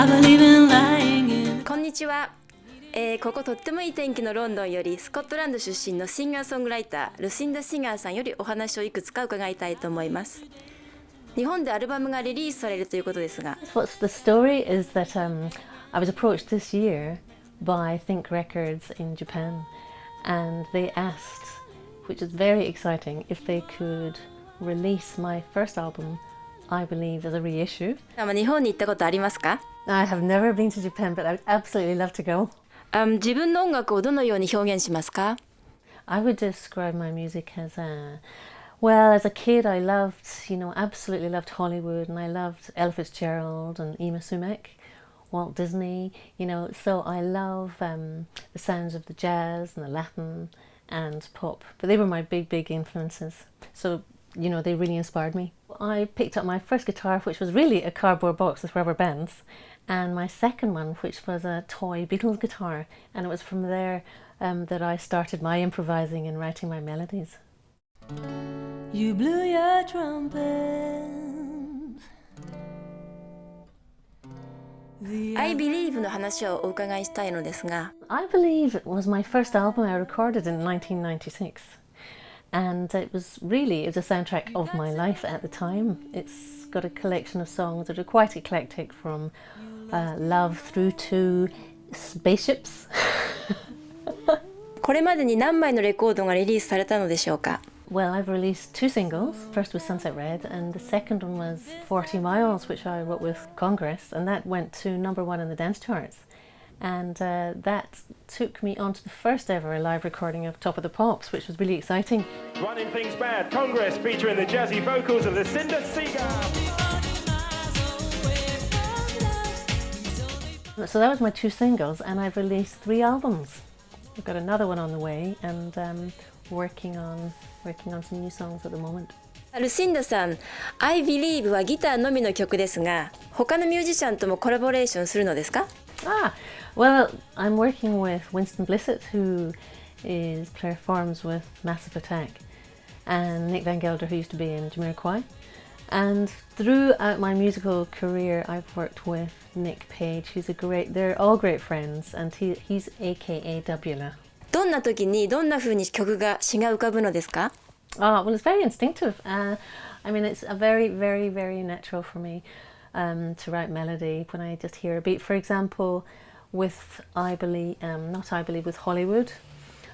こんにちは、こことってもいい天気のロンドンよりスコットランド出身のシンガーソングライタールシンダ・シガーさんよりお話をいくつか伺いたいと思います。日本でアルバムがリリースされるということですが、 What's the story is that I was approached this year by Think Records in Japan, and they asked, which is very exciting, if they could release my first album, I believe, as a reissue. 日本に行ったことありますか？ I have never been to Japan, but I would absolutely love to go. 自分の音楽をどのように表現しますか？ I would describe my music as well, as a kid I loved, absolutely loved Hollywood, and I loved Ella Fitzgerald and Ima Sumac, Walt Disney, so I love the sounds of the jazz and the Latin and pop, but they were my big influences. So, they really inspired me. I picked up my first guitar, which was really a cardboard box with rubber bands, and my second one, which was a toy Beatles guitar, and it was from there that I started my improvising and writing my melodies. You blew your trumpet. I Believe の話をお伺いしたいのですが、 I Believe was my first album I recorded in 1996, and it was a soundtrack of my life at the time. It's got a collection of songs that are quite eclectic, from love through to spaceships. これまでに何枚のレコードがリリースされたのでしょうか？ Well, I've released 2 singles. First was Sunset Red, and the second one was 40 Miles, which I wrote with Congress, and that went to #1 in the dance charts. And that took me on to the first ever live recording of Top of the Pops, which was really exciting. Running Things Bad, Congress, featuring the jazzy vocals of Lucinda Sieger. So that was my 2 singles, and I've released 3 albums. I've got another one on the way, and working on some new songs at the moment. ルシンダさん、I Believe はギターのみの曲ですが、他のミュージシャンともコラボレーションするのですか？ Well, I'm working with Winston Blissett, who performs with Massive Attack, and Nick Van Gelder, who used to be in Jamiroquai. And throughout my musical career, I've worked with Nick Page, they're all great friends, and he's AKA Wla. どんな時にどんな風に曲が詩が浮かぶのですか？ Well, it's very instinctive. It's a very natural for me to write melody when I just hear a beat. For example, with with Hollywood,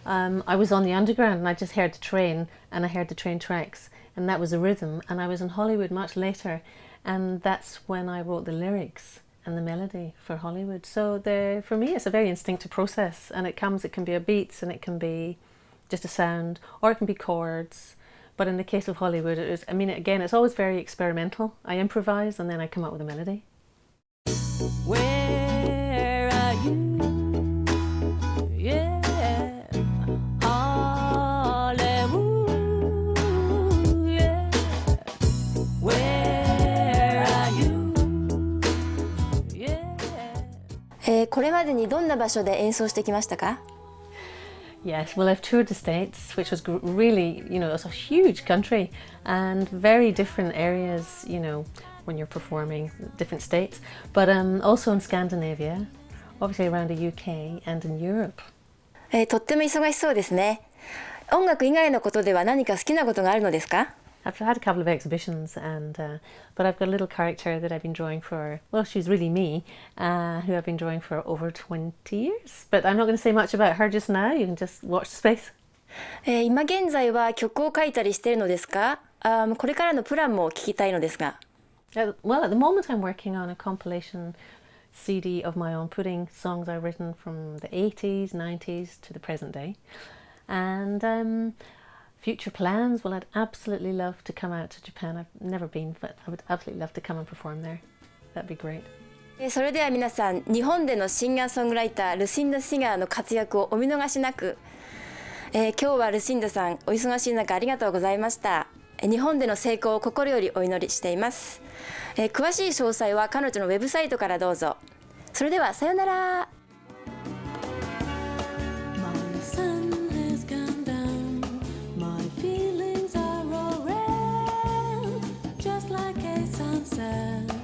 I was on the underground and I just heard the train, and I heard the train tracks, and that was the rhythm. And I was in Hollywood much later, and that's when I wrote the lyrics and the melody for Hollywood. So for me, it's a very instinctive process, and it can be a beat, and it can be just a sound, or it can be chords. But in the case of Hollywood, it's always very experimental. I improvise and then I come up with a melody. Where are you? Yeah, Hollywood. Yeah, where are you? Yeah. これまでにどんな場所で演奏してきましたか？ Yes, well, I've toured the States, which was really, it's a huge country and very different areas, when you're performing different states, but also in Scandinavia, obviously around the UK and in Europe. とっても忙しそうですね。音楽以外のことでは何か好きなことがあるのですか？ I've had a couple of exhibitions, but I've got a little character that I've been drawing for, well, she's really me, who I've been drawing for over 20 years. But I'm not going to say much about her just now. You can just watch the space. 今現在は曲を書いたりしているのですか？これからのプランも聞きたいのですが。Well, at the moment I'm working on a compilation CD of my own, putting songs I've written from the 80s, 90s to the present day. And future plans, well, I'd absolutely love to come out to Japan. I've never been, but I would absolutely love to come and perform there. That'd be great. それでは皆さん、日本でのシンガーソングライタールシンダ・シガーの活躍をお見逃しなく。今日はルシンダさん、お忙しい中ありがとうございました。日本での成功を心よりお祈りしています。詳しい詳細は彼女のウェブサイトからどうぞ。それではさようなら。Just like a sunset.